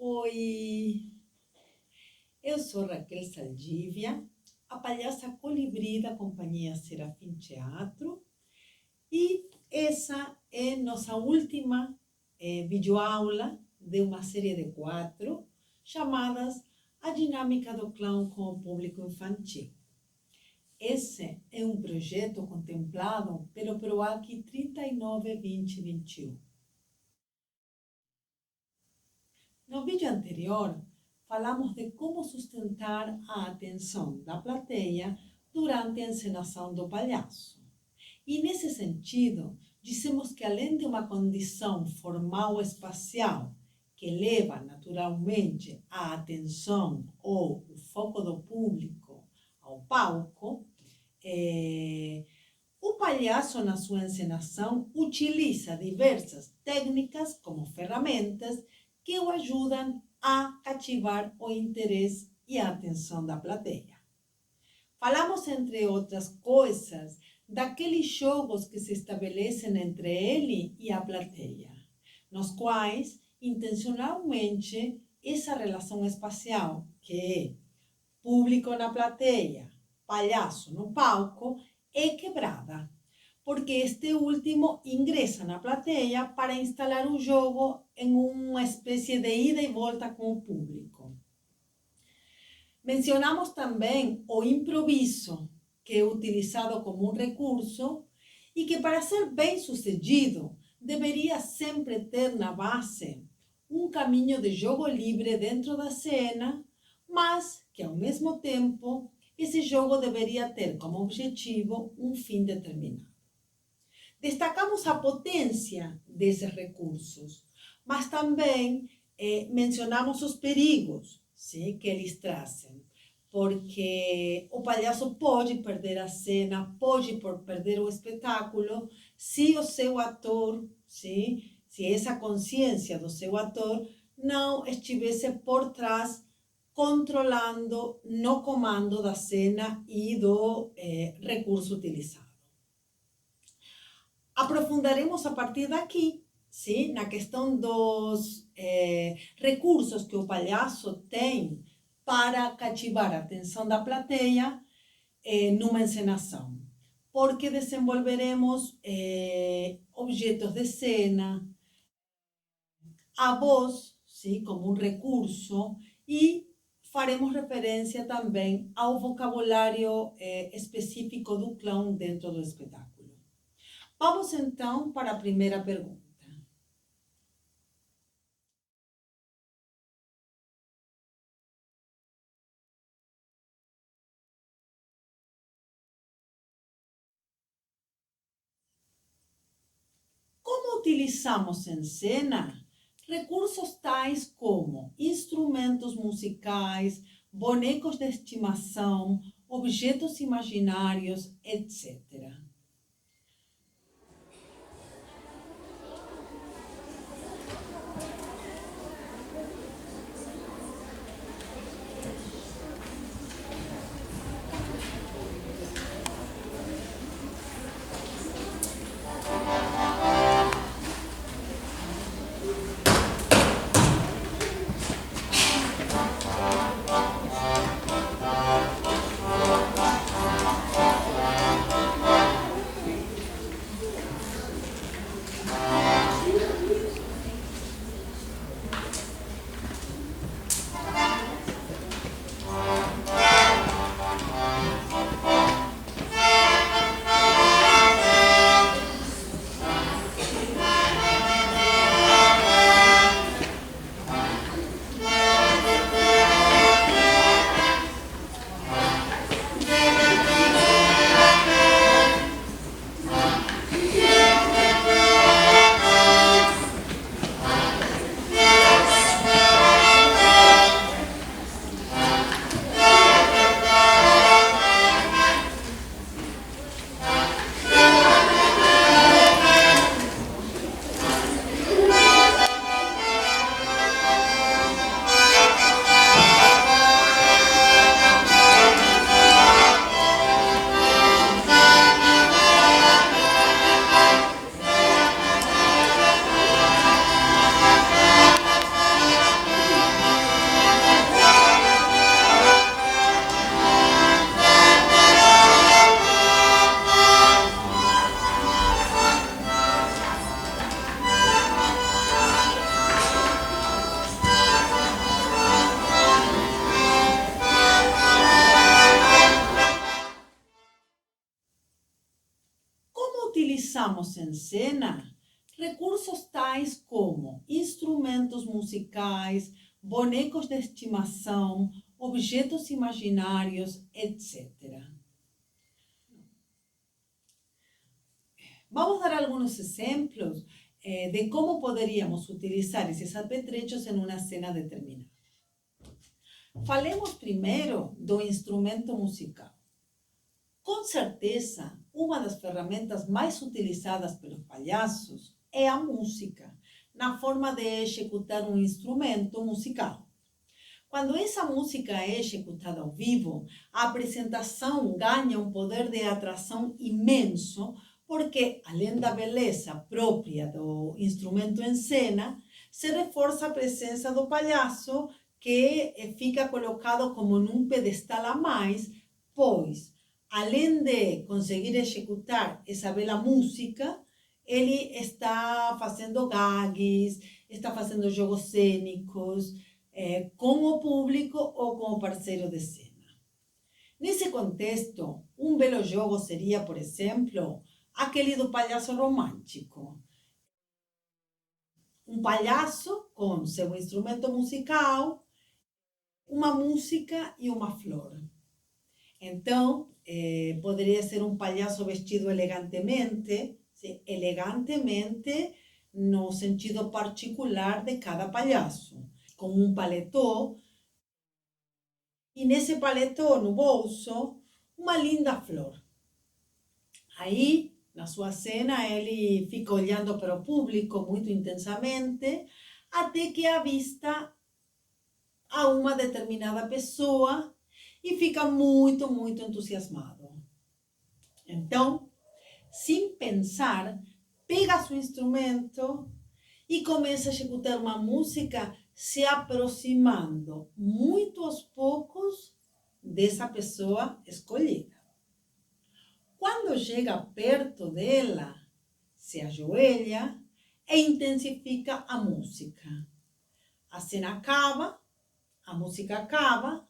Oi, eu sou Raquel Saldívia, a palhaça colibri da companhia Serafim Teatro, e essa é nossa última videoaula de uma série de 4 chamadas A Dinâmica do Clown com o Público Infantil. Esse é um projeto contemplado pelo PROAC 39-2021. No vídeo anterior, falamos de como sustentar a atenção da plateia durante a encenação do palhaço. E nesse sentido, dissemos que além de uma condição formal espacial que leva naturalmente a atenção ou o foco do público ao palco, o palhaço na sua encenação utiliza diversas técnicas como ferramentas que o ajudam a cativar o interesse e a atenção da plateia. Falamos, entre outras coisas, daqueles jogos que se estabelecem entre ele e a plateia, nos quais, intencionalmente, essa relação espacial, que é público na plateia, palhaço no palco, é quebrada, porque este último ingressa na plateia para instalar o jogo em uma espécie de ida e volta com o público. Mencionamos também o improviso, que é utilizado como um recurso e que, para ser bem sucedido, deveria sempre ter na base um caminho de jogo livre dentro da cena, mas que, ao mesmo tempo, esse jogo deveria ter como objetivo um fim determinado. Destacamos a potência desses recursos, mas também mencionamos os perigos, sim, que eles trazem, porque o palhaço pode perder a cena, pode perder o espetáculo, se o seu ator, sim, se essa consciência do seu ator não estivesse por trás, controlando no comando da cena e do recurso utilizado. Aprofundaremos a partir daqui, sim, na questão dos recursos que o palhaço tem para cativar a atenção da plateia numa encenação. Porque desenvolveremos objetos de cena, a voz, sim, como um recurso, e faremos referência também ao vocabulário específico do clown dentro do espetáculo. Vamos então para a primeira pergunta. Como utilizamos em cena recursos tais como instrumentos musicais, bonecos de estimação, objetos imaginários, etc. utilizamos em cena recursos tais como instrumentos musicais, bonecos de estimação, objetos imaginários, etc. Vamos a dar algunos ejemplos de cómo podríamos utilizar esses apetrechos en una cena determinada. Falemos primeiro do instrumento musical. Com certeza, uma das ferramentas mais utilizadas pelos palhaços é a música, na forma de executar um instrumento musical. Quando essa música é executada ao vivo, a apresentação ganha um poder de atração imenso, porque, além da beleza própria do instrumento em cena, se reforça a presença do palhaço, que fica colocado como num pedestal a mais, pois, além de conseguir executar essa bela música, ele está fazendo gags, está fazendo jogos cênicos, com o público ou com o parceiro de cena. Nesse contexto, um belo jogo seria, por exemplo, aquele do palhaço romântico. Um palhaço com seu instrumento musical, uma música e uma flor. Então, poderia ser um palhaço vestido elegantemente, sim, elegantemente no sentido particular de cada palhaço, com um paletó, e nesse paletó, no bolso, uma linda flor. Aí, na sua cena, ele fica olhando para o público muito intensamente, até que avista a uma determinada pessoa e fica muito, muito entusiasmado. Então, sem pensar, pega seu instrumento e começa a executar uma música se aproximando muito aos poucos dessa pessoa escolhida. Quando chega perto dela, se ajoelha e intensifica a música. A cena acaba, a música acaba,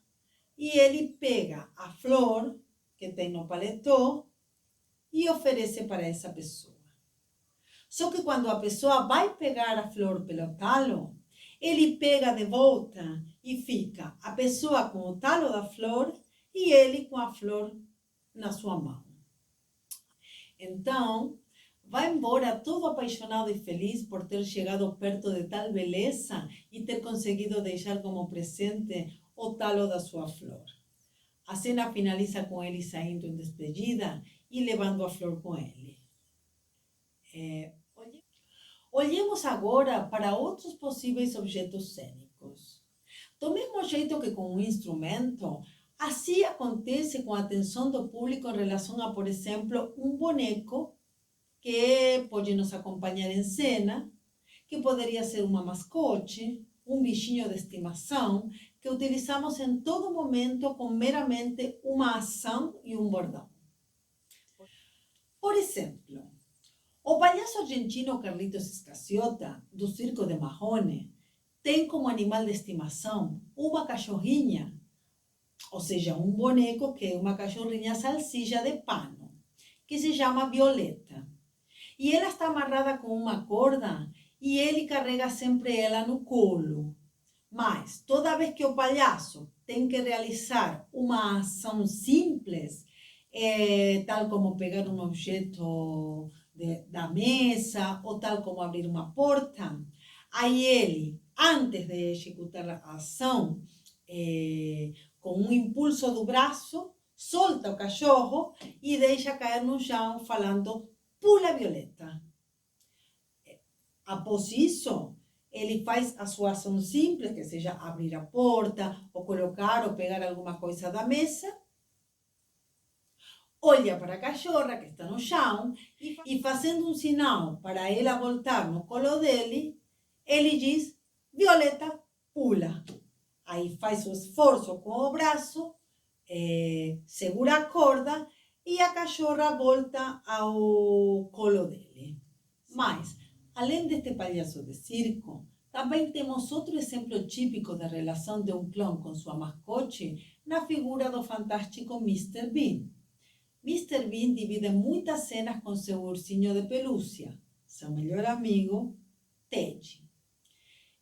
e ele pega a flor que tem no paletó e oferece para essa pessoa. Só que quando a pessoa vai pegar a flor pelo talo, ele pega de volta e fica a pessoa com o talo da flor e ele com a flor na sua mão. Então, vai embora todo apaixonado e feliz por ter chegado perto de tal beleza e ter conseguido deixar como presente o talo da sua flor. A cena finaliza com ele saindo em despedida e levando a flor com ele. Olhemos agora para outros possíveis objetos cênicos. Do mesmo jeito que com um instrumento, assim acontece com a atenção do público em relação a, por exemplo, um boneco que pode nos acompanhar em cena, que poderia ser uma mascote, um bichinho de estimação, que utilizamos em todo momento com meramente uma ação e um bordão. Por exemplo, o palhaço argentino Carlitos Escaciota, do Circo de Mahone, tem como animal de estimação uma cachorrinha, ou seja, um boneco que é uma cachorrinha salsicha de pano, que se chama Violeta. E ela está amarrada com uma corda e ele carrega sempre ela no colo. Mas, toda vez que o palhaço tem que realizar uma ação simples, tal como pegar um objeto da mesa, ou tal como abrir uma porta, aí ele, antes de executar a ação, com um impulso do braço, solta o cachorro e deixa cair no chão falando: pula, Violeta. Após isso, ele faz a sua ação simples, que seja abrir a porta, ou colocar ou pegar alguma coisa da mesa. Olha para a cachorra que está no chão e fazendo um sinal para ela voltar no colo dele, ele diz: Violeta, pula. Aí faz o esforço com o braço, segura a corda e a cachorra volta ao colo dele. Mas, além deste palhaço de circo, também temos outro exemplo típico da relação de um clown com sua mascote na figura do fantástico Mr. Bean. Mr. Bean divide muitas cenas com seu ursinho de pelúcia, seu melhor amigo, Ted.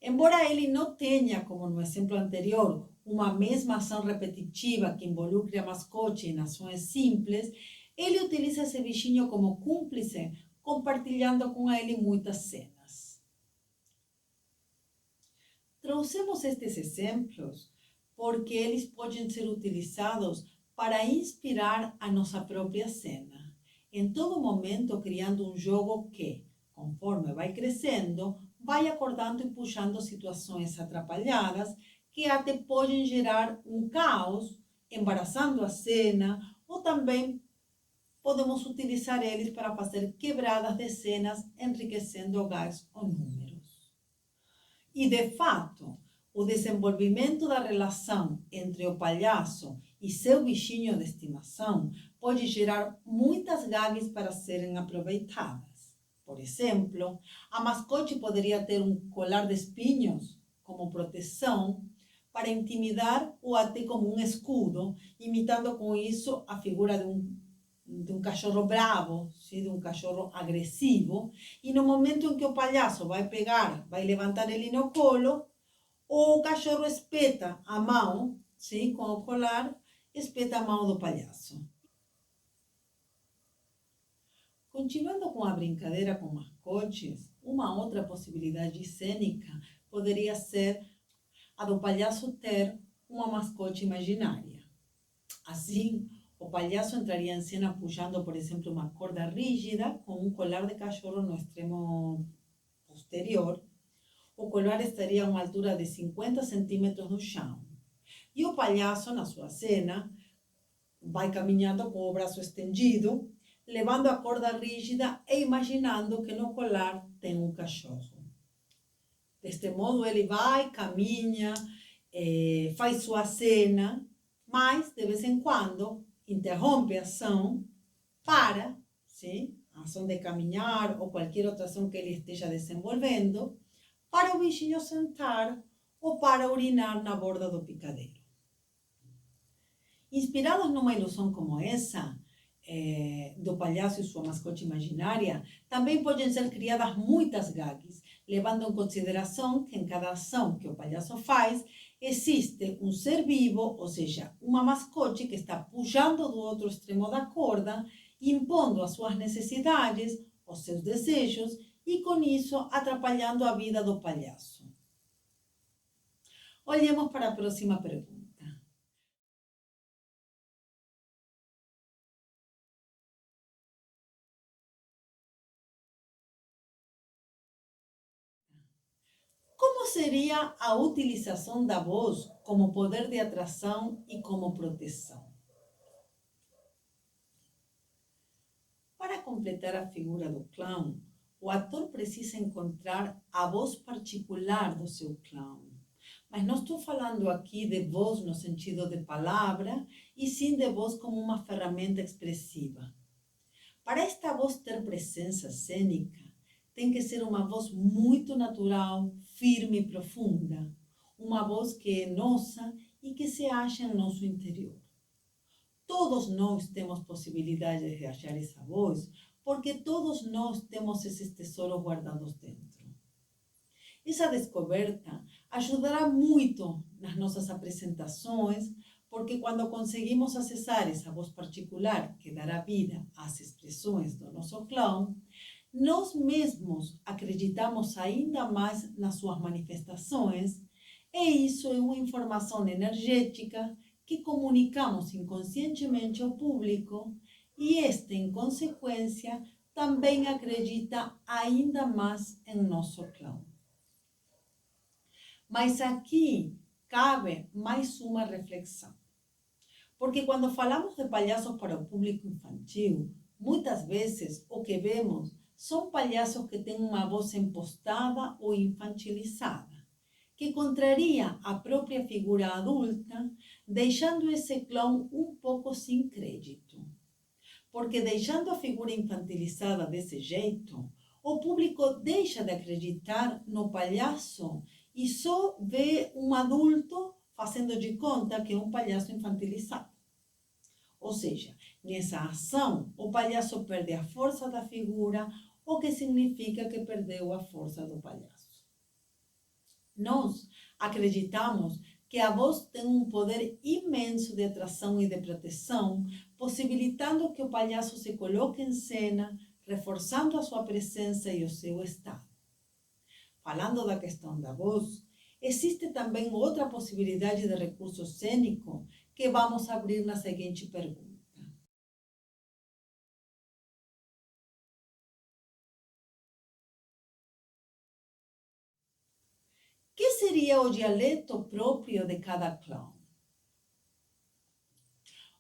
Embora ele não tenha, como no exemplo anterior, uma mesma ação repetitiva que involucre a mascote em ações simples, ele utiliza esse bichinho como cúmplice, compartilhando com ele muitas cenas. Trouxemos estes exemplos porque eles podem ser utilizados para inspirar a nossa própria cena. Em todo momento, criando um jogo que, conforme vai crescendo, vai acordando e puxando situações atrapalhadas que até podem gerar um caos, embaraçando a cena, ou também podemos utilizar eles para fazer quebradas de cenas, enriquecendo gags ou números. E, de fato, o desenvolvimento da relação entre o palhaço e seu bichinho de estimação pode gerar muitas gags para serem aproveitadas. Por exemplo, a mascote poderia ter um colar de espinhos como proteção para intimidar ou até como um escudo, imitando com isso a figura de um cachorro bravo, ¿sí? De um cachorro agressivo. E no momento em que o palhaço vai pegar, vai levantar ele no colo, o cachorro espeta a mão, ¿sí? Com o colar, espeta a mão do palhaço. Continuando com a brincadeira com mascotes, uma outra possibilidade cênica poderia ser a do palhaço ter uma mascote imaginária. Assim, o palhaço entraria em cena puxando, por exemplo, uma corda rígida com um colar de cachorro no extremo posterior. O colar estaria a uma altura de 50 centímetros do chão. E o palhaço, na sua cena, vai caminhando com o braço estendido, levando a corda rígida e imaginando que no colar tem um cachorro. Deste modo, ele vai, caminha, faz sua cena, mas, de vez em quando, interrompe a ação, para, sim, a ação de caminhar ou qualquer outra ação que ele esteja desenvolvendo, para o bichinho sentar ou para urinar na borda do picadeiro. Inspirados numa ilusão como essa, do palhaço e sua mascote imaginária, também podem ser criadas muitas gags, levando em consideração que em cada ação que o palhaço faz, existe um ser vivo, ou seja, uma mascote que está puxando do outro extremo da corda, impondo as suas necessidades, os seus desejos, e com isso atrapalhando a vida do palhaço. Olhemos para a próxima pergunta. Como seria a utilização da voz como poder de atração e como proteção? Para completar a figura do clown, o ator precisa encontrar a voz particular do seu clown. Mas não estou falando aqui de voz no sentido de palavra, e sim de voz como uma ferramenta expressiva. Para esta voz ter presença cênica, tem que ser uma voz muito natural, firme e profunda. Uma voz que é nossa e que se acha em nosso interior. Todos nós temos possibilidade de achar essa voz, porque todos nós temos esses tesouros guardados dentro. Essa descoberta ajudará muito nas nossas apresentações, porque quando conseguimos acessar essa voz particular que dará vida às expressões do nosso clown, nós mesmos acreditamos ainda mais nas suas manifestações, e isso é uma informação energética que comunicamos inconscientemente ao público, e este, em consequência, também acredita ainda mais em nosso clown. Mas aqui cabe mais uma reflexão. Porque quando falamos de palhaços para o público infantil, muitas vezes o que vemos são palhaços que têm uma voz impostada ou infantilizada, que contraria a própria figura adulta, deixando esse clown um pouco sem crédito. Porque deixando a figura infantilizada desse jeito, o público deixa de acreditar no palhaço e só vê um adulto fazendo de conta que é um palhaço infantilizado. Ou seja, nessa ação, o palhaço perde a força da figura, o que significa que perdeu a força do palhaço. Nós acreditamos que a voz tem um poder imenso de atração e de proteção, possibilitando que o palhaço se coloque em cena, reforçando a sua presença e o seu estado. Falando da questão da voz, existe também outra possibilidade de recurso cênico que vamos abrir na seguinte pergunta. Que seria o dialeto próprio de cada clown?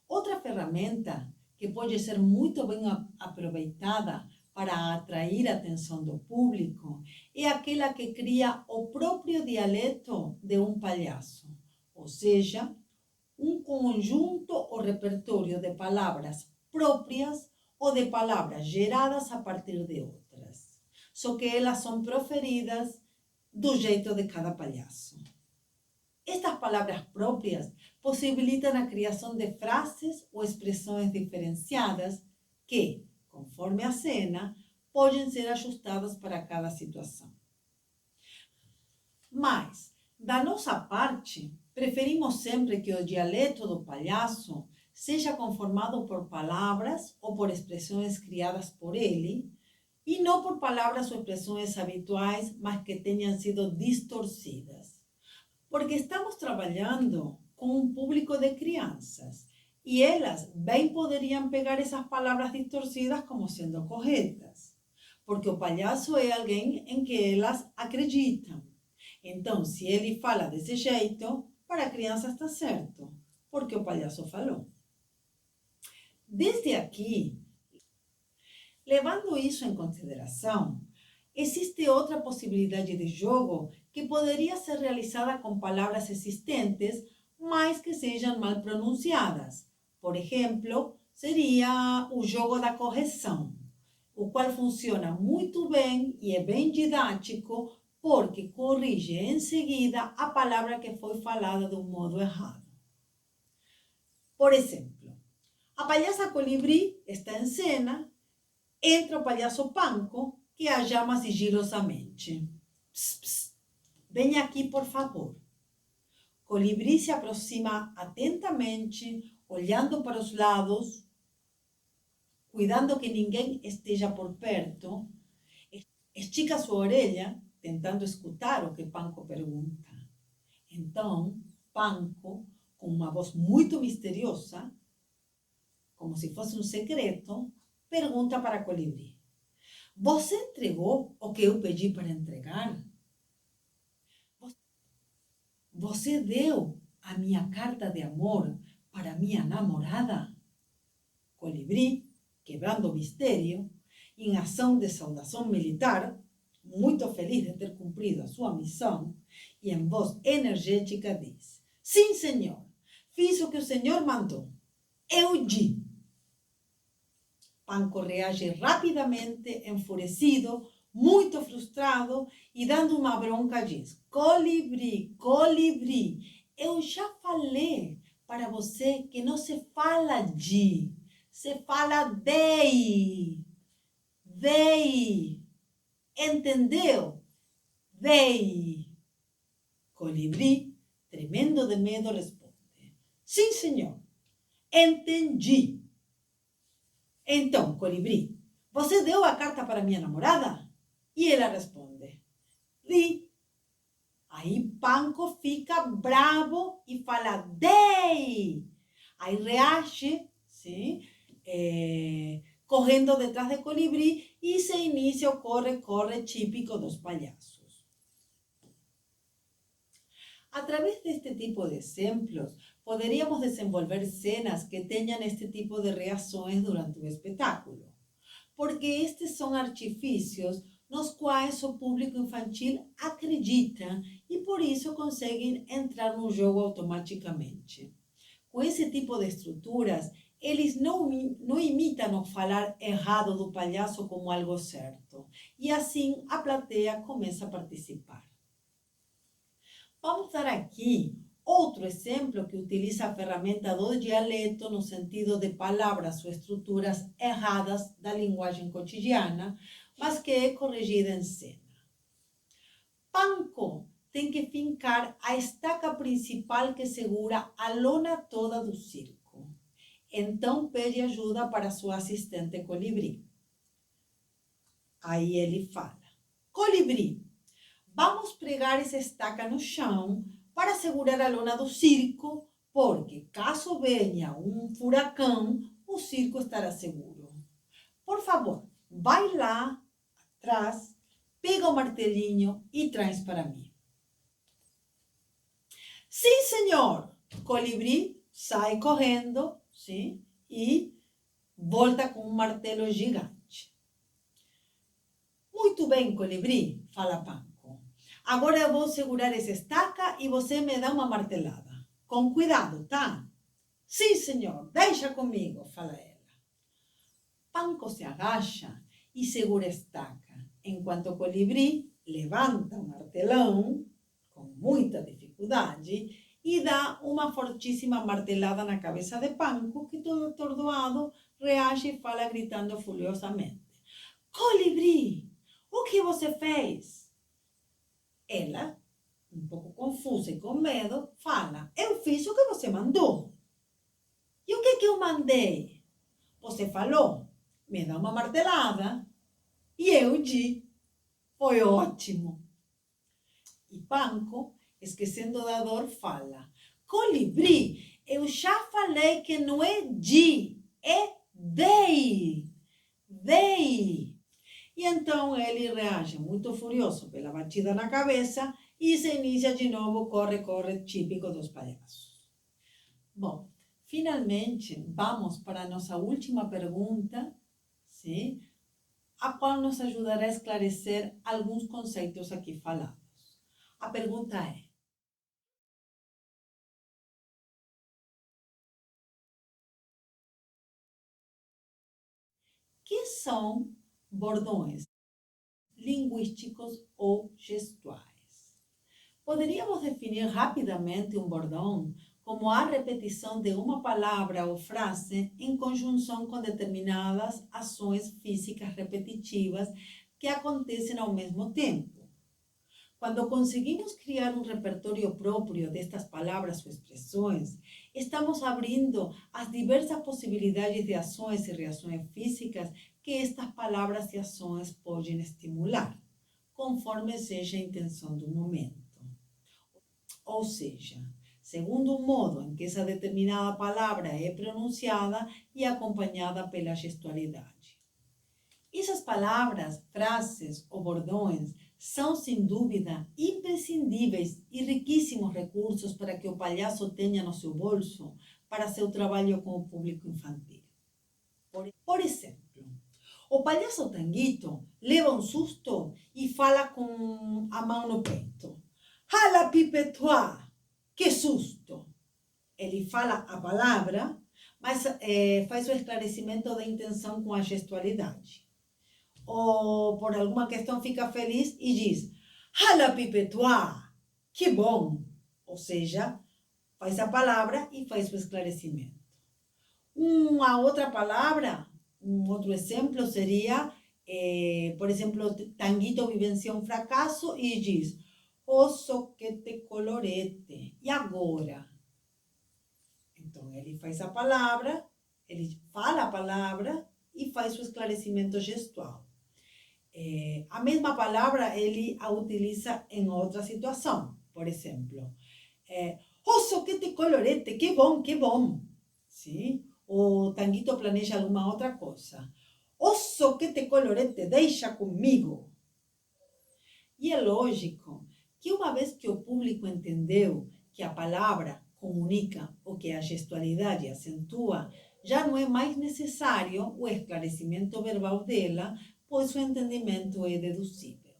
Outra ferramenta que pode ser muito bem aproveitada para atrair a atenção do público é aquela que cria o próprio dialeto de um palhaço, ou seja, um conjunto ou repertório de palavras próprias ou de palavras geradas a partir de outras, só que elas são proferidas do jeito de cada palhaço. Estas palavras próprias possibilitam a criação de frases ou expressões diferenciadas que, conforme a cena, podem ser ajustadas para cada situação. Mas, da nossa parte, preferimos sempre que o dialeto do palhaço seja conformado por palavras ou por expressões criadas por ele, e não por palavras ou expressões habituais, mas que tenham sido distorcidas. Porque estamos trabalhando com um público de crianças e elas bem poderiam pegar essas palavras distorcidas como sendo corretas, porque o palhaço é alguém em que elas acreditam. Então, se ele fala desse jeito, para a criança está certo, porque o palhaço falou. Desde aqui, levando isso em consideração, existe outra possibilidade de jogo que poderia ser realizada com palavras existentes, mas que sejam mal pronunciadas. Por exemplo, seria o jogo da correção, o qual funciona muito bem e é bem didático, porque corrige em seguida a palavra que foi falada de um modo errado. Por exemplo, a palhaça Colibri está em cena, entra o palhaço Panko, que a chama sigilosamente. Pss, pss, venha aqui, por favor. Colibri se aproxima atentamente, olhando para os lados, cuidando que ninguém esteja por perto, estica sua orelha, tentando escutar o que Panko pergunta. Então, Panko, com uma voz muito misteriosa, como se fosse um segredo, pergunta para Colibri: você entregou o que eu pedi para entregar? Você deu a minha carta de amor para minha namorada? Colibri, quebrando o mistério, em ação de saudação militar, muito feliz de ter cumprido a sua missão, e em voz energética diz: sim, senhor, fiz o que o senhor mandou. Eu di. Panko reage rapidamente, enfurecido, muito frustrado, e dando uma bronca diz: Colibri, Colibri, eu já falei para você que não se fala de, se fala dei. Dei. Entendeu? Dei. Colibri, tremendo de medo, responde: sim, senhor, entendi. Então, Colibri, você deu a carta para minha namorada? E ela responde: di. Aí Panko fica bravo e fala: dei. Aí reage, sim, correndo detrás de Colibri, e se inicia o corre-corre típico dos palhaços. Através deste tipo de exemplos, poderíamos desenvolver cenas que tenham este tipo de reações durante o espetáculo, porque estes são artifícios nos quais o público infantil acredita e por isso conseguem entrar no jogo automaticamente. Com esse tipo de estruturas, eles não imitam o falar errado do palhaço como algo certo, e assim a plateia começa a participar. Vamos dar aqui Outro exemplo que utiliza a ferramenta do dialeto no sentido de palavras ou estruturas erradas da linguagem cotidiana, mas que é corrigida em cena. Panko tem que fincar a estaca principal que segura a lona toda do circo. Então pede ajuda para sua assistente Colibri. Aí ele fala: Colibri, vamos pregar essa estaca no chão para segurar a lona do circo, porque caso venha um furacão, o circo estará seguro. Por favor, vai lá atrás, pega o martelinho e traz para mim. Sim, senhor. Colibri sai correndo, sim, e volta com um martelo gigante. Muito bem, Colibri, fala Panko. Agora eu vou segurar essa estaca e você me dá uma martelada. Com cuidado, tá? Sim, senhor, deixa comigo, fala ela. Panko se agacha e segura a estaca, enquanto o Colibri levanta o martelão, com muita dificuldade, e dá uma fortíssima martelada na cabeça de Panko, que todo atordoado reage e fala gritando furiosamente: Colibri, o que você fez? Ela, um pouco confusa e com medo, fala: eu fiz o que você mandou. E o que eu mandei? Você falou, me dá uma martelada, e eu di. Foi ótimo. E Panko, esquecendo da dor, fala: Colibri, eu já falei que não é di, é dei. Dei. E então ele reage muito furioso pela batida na cabeça e se inicia de novo, corre, corre, típico dos palhaços. Bom, finalmente vamos para a nossa última pergunta, sim? A qual nos ajudará a esclarecer alguns conceitos aqui falados. A pergunta é: que são bordões linguísticos ou gestuais? Poderíamos definir rapidamente um bordão como a repetição de uma palavra ou frase em conjunção com determinadas ações físicas repetitivas que acontecem ao mesmo tempo. Quando conseguimos criar um repertório próprio destas palavras ou expressões, estamos abrindo as diversas possibilidades de ações e reações físicas que estas palavras e ações podem estimular, conforme seja a intenção do momento. Ou seja, segundo o modo em que essa determinada palavra é pronunciada e acompanhada pela gestualidade. Essas palavras, frases ou bordões são, sem dúvida, imprescindíveis e riquíssimos recursos para que o palhaço tenha no seu bolso para seu trabalho com o público infantil. Por exemplo, o palhaço Tanguito leva um susto e fala com a mão no peito: Hala pipetoa! Que susto! Ele fala a palavra, mas faz o esclarecimento da intenção com a gestualidade. Ou por alguma questão fica feliz e diz: Hala pipetoa! Que bom! Ou seja, faz a palavra e faz o esclarecimento. Uma outra palavra, um outro exemplo seria, por exemplo, Tanguito vivencia um fracasso e diz: O soquete colorete. E agora? Então, ele faz a palavra, ele fala a palavra e faz o esclarecimento gestual. A mesma palavra ele a utiliza em outra situação. Por exemplo, O soquete colorete, que bom, que bom. Sim? O Tanguito planeja alguma outra coisa. O soquete colorete, deixa comigo. E é lógico que uma vez que o público entendeu que a palavra comunica o que a gestualidade acentua, já não é mais necessário o esclarecimento verbal dela, pois o entendimento é deduzível.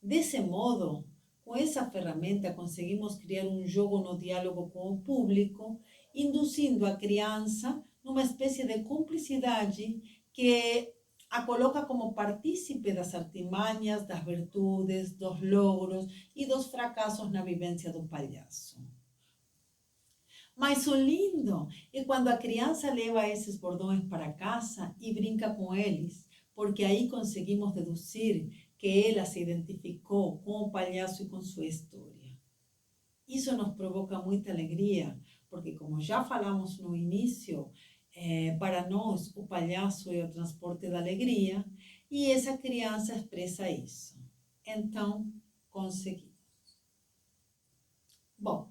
Desse modo, com essa ferramenta conseguimos criar um jogo no diálogo com o público, induzindo a criança numa espécie de cumplicidade que a coloca como partícipe das artimanhas, das virtudes, dos logros e dos fracassos na vivência do palhaço. Mas o lindo é quando a criança leva esses bordões para casa e brinca com eles, porque aí conseguimos deduzir que ela se identificou com o palhaço e com sua história. Isso nos provoca muita alegria, porque como já falamos no início, para nós o palhaço é o transporte da alegria e essa criança expressa isso. Então, conseguimos. Bom,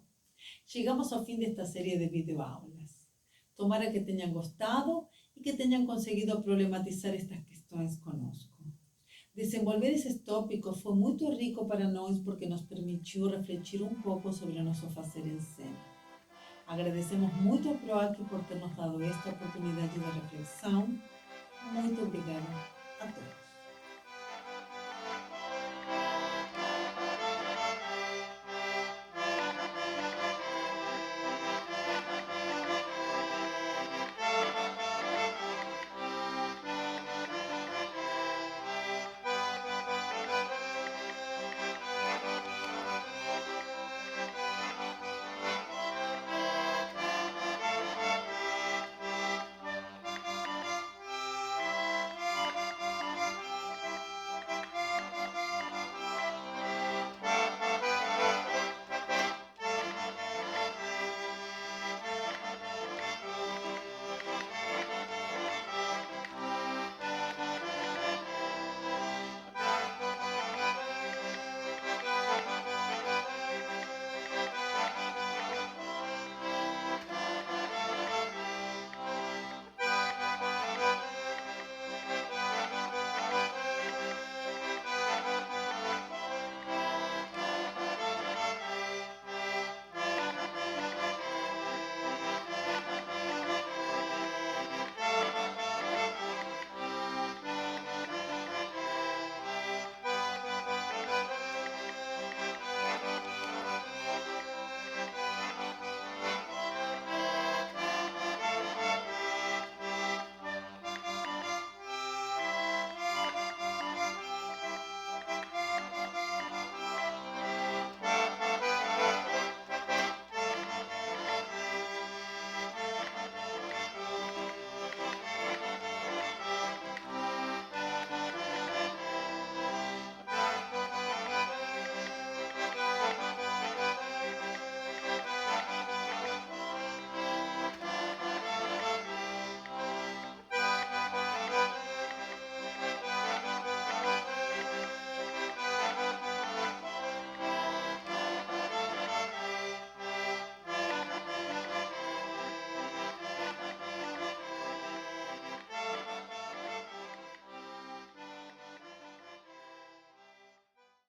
chegamos ao fim desta série de videoaulas. Tomara que tenham gostado e que tenham conseguido problematizar estas questões conosco. Desenvolver esses tópicos foi muito rico para nós porque nos permitiu refletir um pouco sobre o nosso fazer em cena. Agradecemos muito ao PROAC por ter nos dado esta oportunidade de reflexão. Muito obrigada.